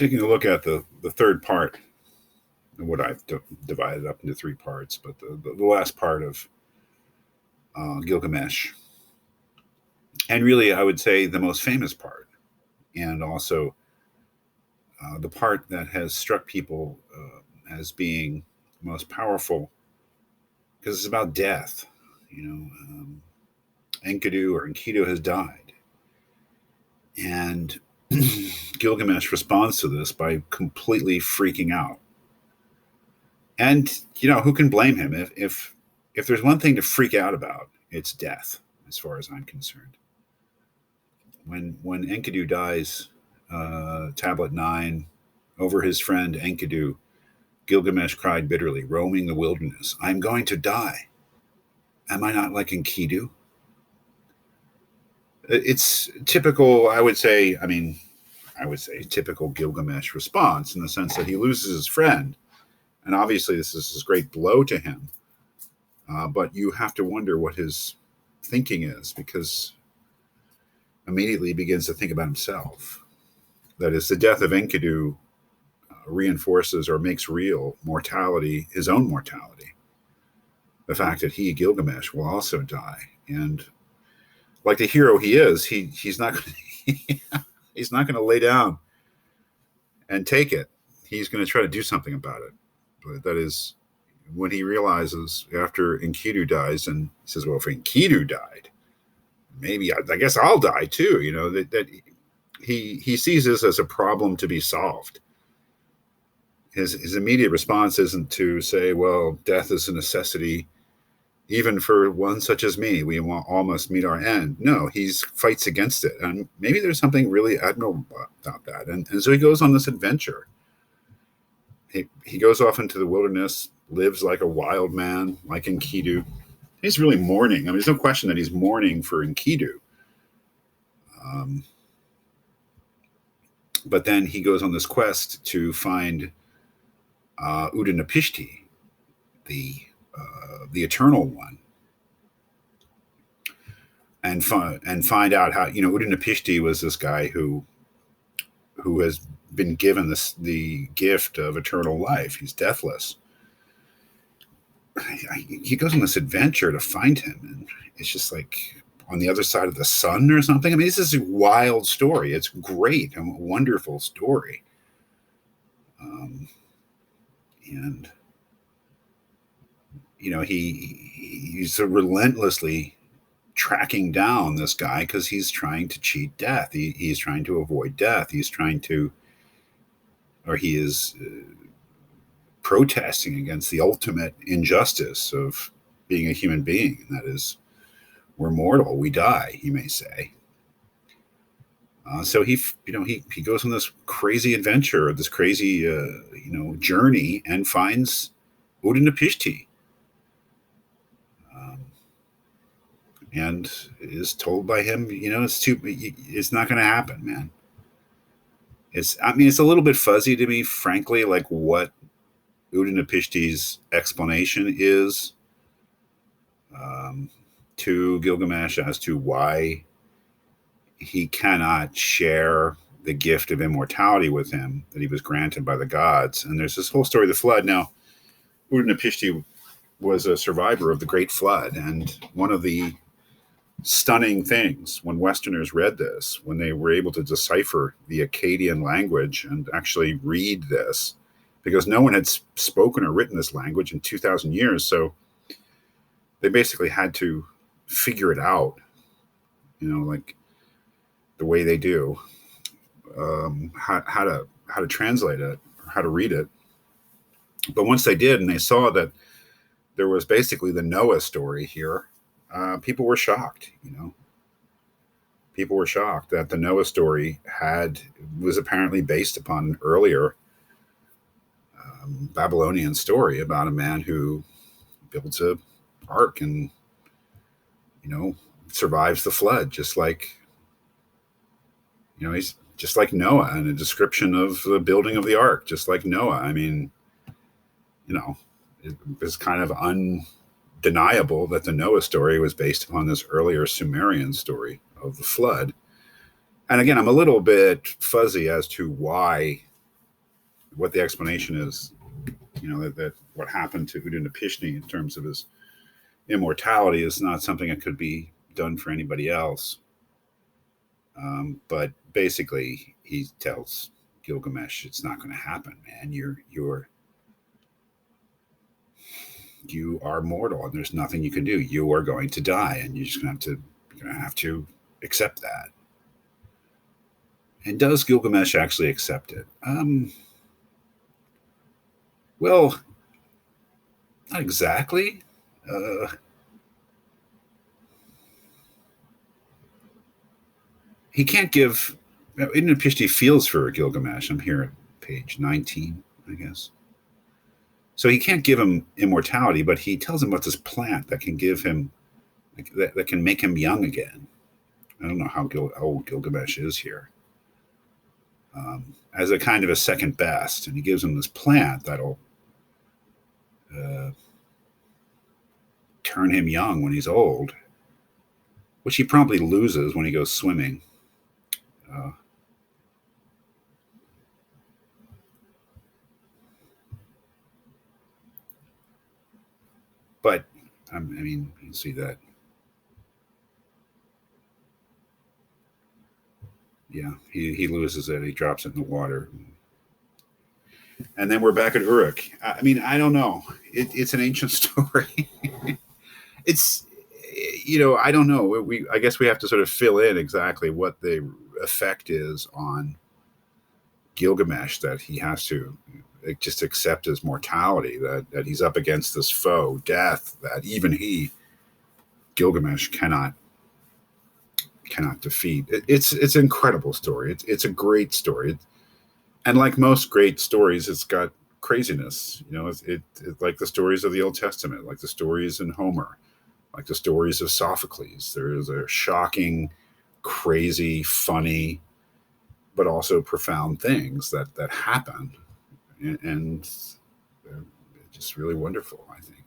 taking a look at the third part, and what I've divided up into three parts, but the last part of Gilgamesh, and really I would say the most famous part, and also the part that has struck people as being most powerful, because it's about death. Enkidu or Enkidu has died, and Gilgamesh responds to this by completely freaking out. And who can blame him? If there's one thing to freak out about, it's death, as far as I'm concerned. When Enkidu dies, Tablet 9, over his friend Enkidu, Gilgamesh cried bitterly, roaming the wilderness, "I'm going to die. Am I not like Enkidu?" It's typical, I would say typical Gilgamesh response, in the sense that he loses his friend. And obviously this is a great blow to him. But you have to wonder what his thinking is, because immediately he begins to think about himself. That is, the death of Enkidu reinforces or makes real mortality, his own mortality. The fact that he, Gilgamesh, will also die. And like the hero he is, he's not going to lay down and take it. He's going to try to do something about it. But that is, when he realizes after Enkidu dies, and he says, well, if Enkidu died, maybe I guess I'll die too. That he sees this as a problem to be solved. His immediate response isn't to say, well, death is a necessity, even for one such as me. We all must meet our end. No, he fights against it. And maybe there's something really admirable about that. And so he goes on this adventure. He goes off into the wilderness, lives like a wild man, like Enkidu. He's really mourning. There's no question that he's mourning for Enkidu. But then he goes on this quest to find Udinapishti, the Eternal One, and find out how Udinapishti was this guy who has been given the gift of eternal life. He's deathless. He goes on this adventure to find him, and it's just like on the other side of the sun or something. This is a wild story. It's great, a wonderful story. And he's relentlessly tracking down this guy because he's trying to cheat death. He's trying to avoid death. He is protesting against the ultimate injustice of being a human being. And that is, we're mortal, we die, he may say. So he goes on this crazy adventure, this crazy, journey, and finds Udinapishti. And is told by him, it's not going to happen, man. It's a little bit fuzzy to me, frankly, like what Udinapishti's explanation is to Gilgamesh as to why he cannot share the gift of immortality with him that he was granted by the gods. And there's this whole story of the flood. Now, Udinapishti was a survivor of the Great Flood, and one of the stunning things when Westerners read this, when they were able to decipher the Akkadian language and actually read this, because no one had spoken or written this language in 2,000 years. So they basically had to figure it out, like the way they do, how to translate it, or how to read it. But once they did, and they saw that there was basically the Noah story here, people were shocked. People were shocked that the Noah story was apparently based upon an earlier Babylonian story about a man who builds a ark and survives the flood, just like he's just like Noah, and a description of the building of the ark, just like Noah. It's kind of undeniable that the Noah story was based upon this earlier Sumerian story of the flood. And again, I'm a little bit fuzzy as to why what the explanation is, that what happened to Udinapishni in terms of his immortality is not something that could be done for anybody else. But basically, he tells Gilgamesh, "It's not going to happen, man. You are mortal, and there's nothing you can do. You are going to die, and you're going to have to accept that." And does Gilgamesh actually accept it? Well, not exactly. He can't give. Ibn Pishti feels for Gilgamesh. I'm here at page 19, I guess. So he can't give him immortality, but he tells him about this plant that can give him, that can make him young again. I don't know how old Gilgamesh is here. As a kind of a second best, and he gives him this plant that'll turn him young when he's old, which he promptly loses when he goes swimming. But I mean, you can see that. Yeah, he loses it. He drops it in the water, and then we're back at Uruk. I mean, I don't know. It's an ancient story. It's, I don't know. I guess we have to sort of fill in exactly what the effect is on Gilgamesh, that he has to just accept his mortality, that he's up against this foe, death, that even Gilgamesh, cannot defeat. It's an incredible story. It's a great story, and like most great stories, it's got craziness. It's like the stories of the Old Testament, like the stories in Homer, like the stories of Sophocles. There is a shocking, crazy, funny, but also profound things that happen, and they're just really wonderful, I think.